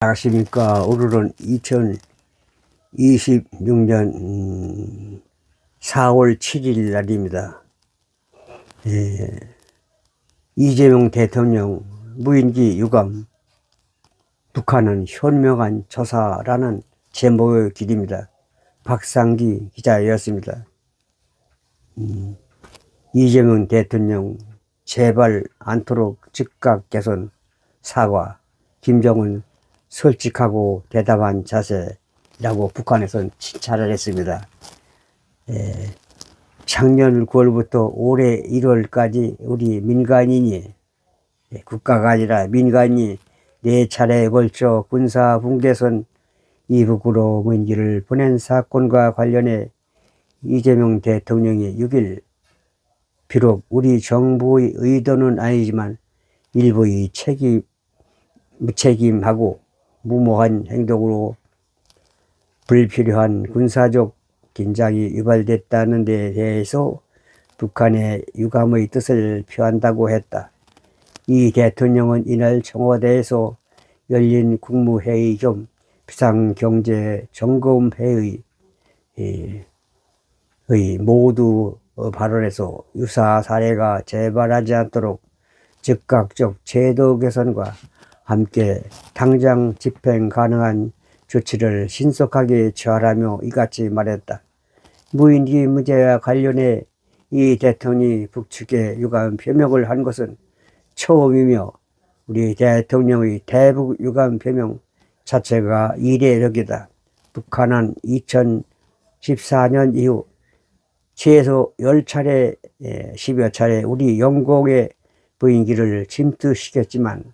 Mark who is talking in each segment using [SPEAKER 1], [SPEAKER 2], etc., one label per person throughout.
[SPEAKER 1] 안녕하십니까. 오늘은 2026년 4월 7일 날입니다. 이재명 대통령 무인기 유감, 북한은 현명한 처사라는 제목의 글입니다. 박상기 기자였습니다. 이재명 대통령 제발 않도록 즉각 개선, 사과, 김정은 솔직하고 대담한 자세라고 북한에서는 칭찬을 했습니다. 작년 9월부터 올해 1월까지 우리 민간인이, 국가가 아니라 민간인이 4차례에 걸쳐 군사 붕괴선 이북으로 무인기를 보낸 사건과 관련해 이재명 대통령이 6일 비록 우리 정부의 의도는 아니지만 일부의 무책임하고 무모한 행동으로 불필요한 군사적 긴장이 유발됐다는 데 대해서 북한의 유감의 뜻을 표한다고 했다. 이 대통령은 이날 청와대에서 열린 국무회의 겸 비상경제점검회의 모두 발언에서 유사 사례가 재발하지 않도록 즉각적 제도 개선과 함께 당장 집행 가능한 조치를 신속하게 취하라며 이같이 말했다. 무인기 문제와 관련해 이 대통령이 북측에 유감 표명을 한 것은 처음이며 우리 대통령의 대북 유감 표명 자체가 이례적이다. 북한은 2014년 이후 최소 10차례, 10여 차례 우리 영공의 무인기를 침투시켰지만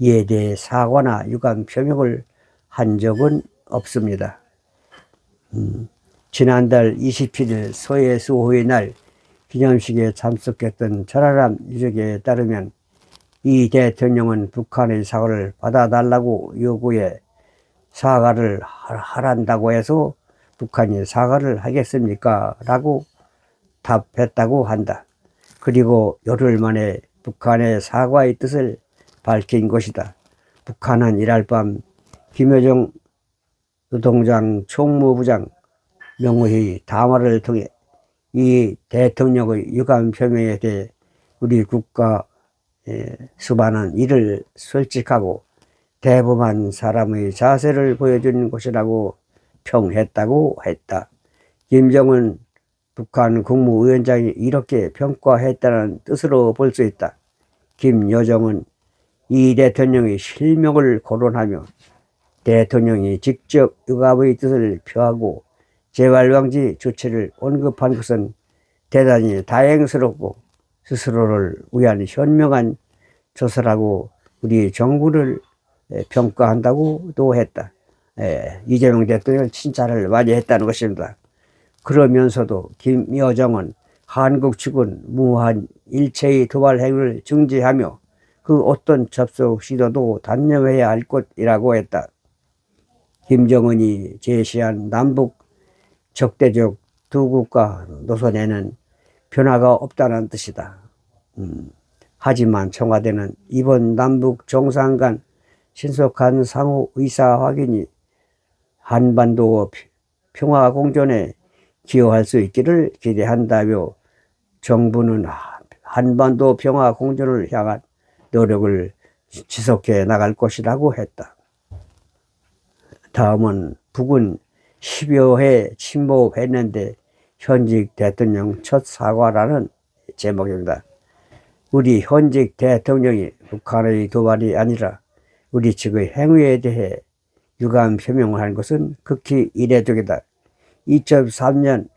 [SPEAKER 1] 이에 대해 사과나 유감 표명을 한 적은 없습니다. 지난달 27일 소해 수호의 날 기념식에 참석했던 천하람 유족에 따르면 이 대통령은 북한의 사과를 받아달라고 요구해 사과를 하란다고 해서 북한이 사과를 하겠습니까? 라고 답했다고 한다. 그리고 열흘 만에 북한의 사과의 뜻을 밝힌 것이다. 북한은 이날 밤 김여정 노동당 총무부장 명의의 담화를 통해 이 대통령의 유감 표명에 대해 우리 국가 수반은 이를 솔직하고 대범한 사람의 자세를 보여준 것이라고 평했다고 했다. 김정은 북한 국무위원장이 이렇게 평가했다는 뜻으로 볼 수 있다. 김여정은 이 대통령의 실명을 거론하며 대통령이 직접 유감의 뜻을 표하고 재발방지 조치를 언급한 것은 대단히 다행스럽고 스스로를 위한 현명한 조사라고 우리 정부를 평가한다고도 했다. 이재명 대통령 칭찬을 많이 했다는 것입니다. 그러면서도 김여정은 한국 측은 무한 일체의 도발 행위를 중지하며 그 어떤 접속 시도도 단념해야 할 것이라고 했다. 김정은이 제시한 남북 적대적 두 국가 노선에는 변화가 없다는 뜻이다. 하지만 청와대는 이번 남북 정상 간 신속한 상호 의사 확인이 한반도 평화 공존에 기여할 수 있기를 기대한다며 정부는 한반도 평화 공존을 향한 노력을 지속해 나갈 것이라고 했다. 다음은 북은 10여 해 침묵했는데 현직 대통령 첫 사과라는 제목입니다. 우리 현직 대통령이 북한의 도발이 아니라 우리 측의 행위에 대해 유감 표명을 한 것은 극히 이례적이다. 2003년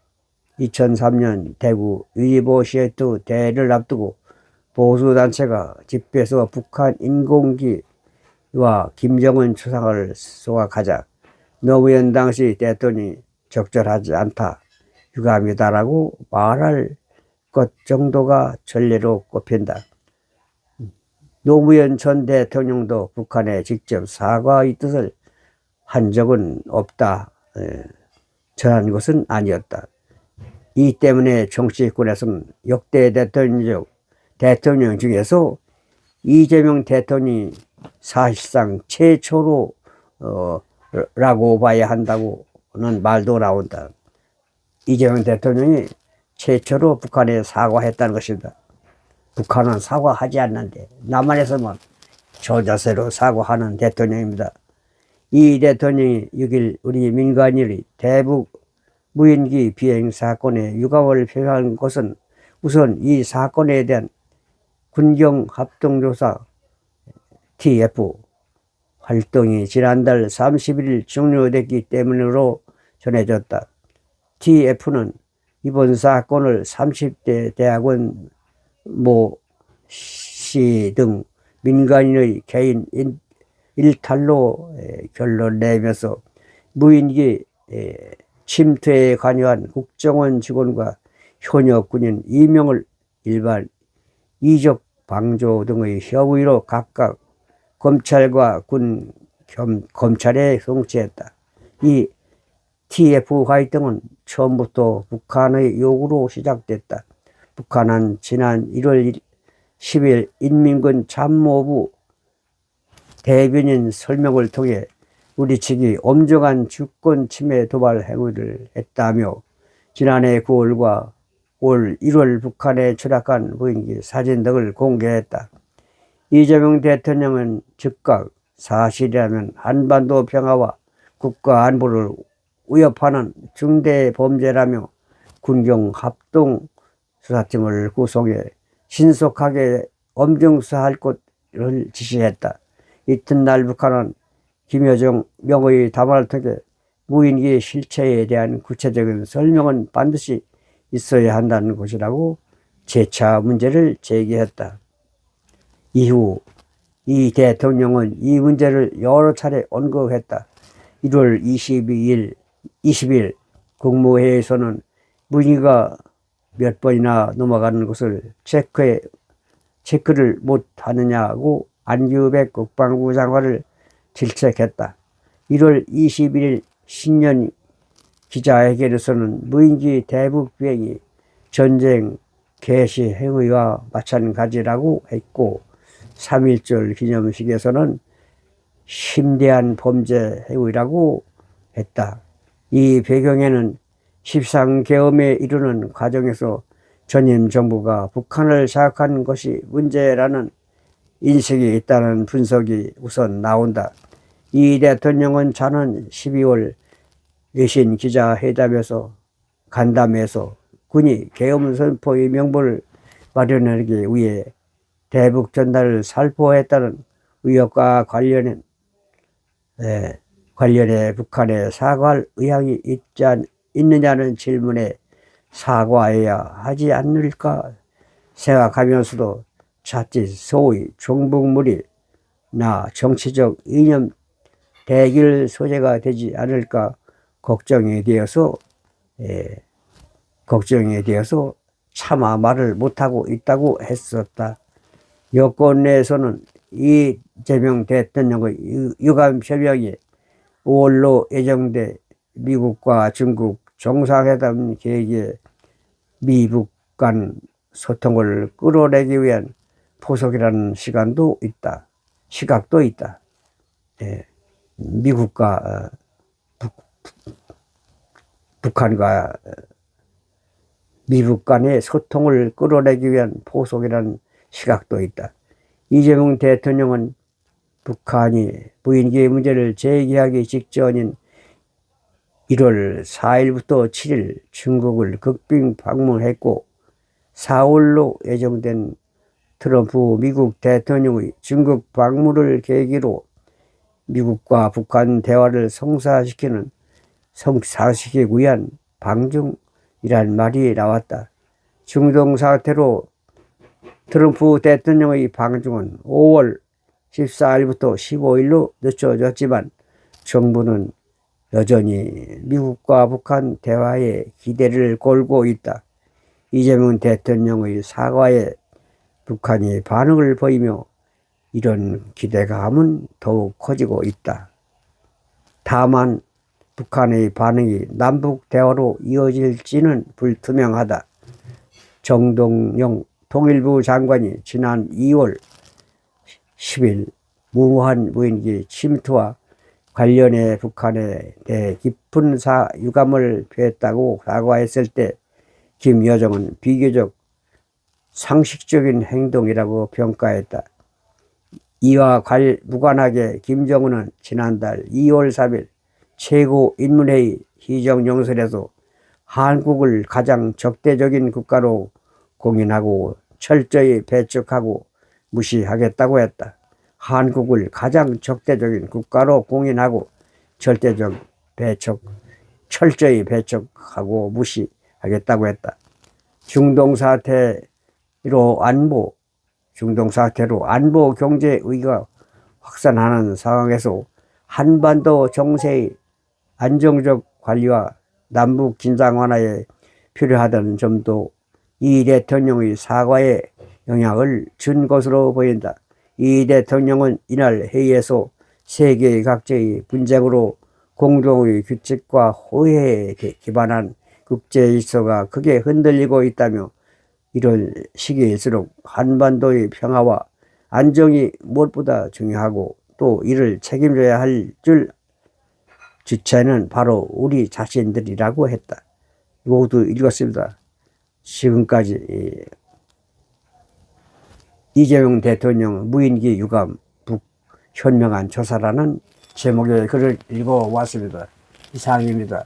[SPEAKER 1] 대구 위보 시애틀 대회를 앞두고 보수단체가 집회에서 북한 인공기와 김정은 초상을 소각하자 노무현 당시 대통령이 적절하지 않다, 유감이다라고 말할 것 정도가 전례로 꼽힌다. 노무현 전 대통령도 북한에 직접 사과의 뜻을 한 적은 없다, 전한 것은 아니었다. 이 때문에 정치권에서는 역대 대통령 중에서 이재명 대통령이 사실상 최초로 라고 봐야 한다고는 말도 나온다. 이재명 대통령이 최초로 북한에 사과했다는 것입니다. 북한은 사과하지 않는데 남한에서만 저 자세로 사과하는 대통령입니다. 이 대통령이 6일 우리 민간인의 대북 무인기 비행 사건에 유감을 표명한 것은 우선 이 사건에 대한 군경합동조사 TF 활동이 지난달 31일 종료됐기 때문으로 전해졌다. TF는 이번 사건을 30대 대학원 모 씨 등 민간인의 개인 일탈로 결론 내면서 무인기 침투에 관여한 국정원 직원과 현역 군인 2명을 일반 이적 방조 등의 혐의로 각각 검찰과 군 검찰에 송치했다. 이 TF 활동은 처음부터 북한의 요구로 시작됐다. 북한은 지난 1월 10일 인민군 참모부 대변인 설명을 통해 우리 측이 엄정한 주권 침해 도발 행위를 했다며 지난해 9월과 올 1월 북한에 추락한 무인기 사진 등을 공개했다. 이재명 대통령은 즉각 사실이라면 한반도 평화와 국가 안보를 위협하는 중대 범죄라며 군경 합동 수사팀을 구성해 신속하게 엄정 수사할 것을 지시했다. 이튿날 북한은 김여정 명의 담화를 통해 무인기 실체에 대한 구체적인 설명은 반드시 있어야 한다는 것이라고 재차 문제를 제기했다. 이후 이 대통령은 이 문제를 여러 차례 언급했다. 1월 20일 국무회의에서는 무인기가 몇 번이나 넘어가는 것을 체크를 못하느냐고 안규백 국방부 장관을 질책했다. 1월 21일 신년 기자회견에서는 무인기 대북 비행이 전쟁 개시 행위와 마찬가지라고 했고 3.1절 기념식에서는 심대한 범죄 행위라고 했다. 이 배경에는 십상계엄에 이르는 과정에서 전임 정부가 북한을 자극한 것이 문제라는 인식이 있다는 분석이 우선 나온다. 이 대통령은 지난 12월 외신 기자회담에서 간담회에서 군이 계엄 선포의 명분을 마련하기 위해 대북 전달을 살포했다는 의혹과 관련해 북한에 사과할 의향이 있느냐는 질문에 사과해야 하지 않을까 생각하면서도 자칫 소위 종북물이나 정치적 이념 대결 소재가 되지 않을까 걱정에 대해서 차마 말을 못하고 있다고 했었다. 여권 내에서는 이재명 대통령의 유감 표명이 5월로 예정돼 미국과 중국 정상회담 계획에 미북 간 소통을 끌어내기 위한 포석이라는 시각도 있다. 미국과 북한과 미북 간의 소통을 끌어내기 위한 포석이라는 시각도 있다. 이재명 대통령은 북한이 무인기 문제를 제기하기 직전인 1월 4일부터 7일 중국을 극빈 방문했고 4월로 예정된 트럼프 미국 대통령의 중국 방문을 계기로 미국과 북한 대화를 성사시키기 위한 방중이란 말이 나왔다. 중동 사태로 트럼프 대통령의 방중은 5월 14일부터 15일로 늦춰졌지만 정부는 여전히 미국과 북한 대화에 기대를 걸고 있다. 이재명 대통령의 사과에 북한이 반응을 보이며 이런 기대감은 더욱 커지고 있다. 다만 북한의 반응이 남북 대화로 이어질지는 불투명하다. 정동영 통일부 장관이 지난 2월 10일 무모한 무인기 침투와 관련해 북한에 대해 깊은 유감을 표했다고 사과했을 때 김여정은 비교적 상식적인 행동이라고 평가했다. 이와 무관하게 김정은은 지난달 2월 3일 최고인문회의 시정연설에서 한국을 가장 적대적인 국가로 공인하고 철저히 배척하고 무시하겠다고 했다. 한국을 가장 적대적인 국가로 공인하고 철저히 배척하고 무시하겠다고 했다. 중동 사태로 안보 경제 위기가 확산하는 상황에서 한반도 정세의 안정적 관리와 남북 긴장 완화에 필요하다는 점도 이 대통령의 사과에 영향을 준 것으로 보인다. 이 대통령은 이날 회의에서 세계 각지의 분쟁으로 공동의 규칙과 호혜에 기반한 국제 질서가 크게 흔들리고 있다며 이런 시기일수록 한반도의 평화와 안정이 무엇보다 중요하고 또 이를 책임져야 할 주체는 바로 우리 자신들이라고 했다. 모두 읽었습니다. 지금까지 이재명 대통령 무인기 유감 현명한 조사라는 제목의 글을 읽어왔습니다. 이상입니다.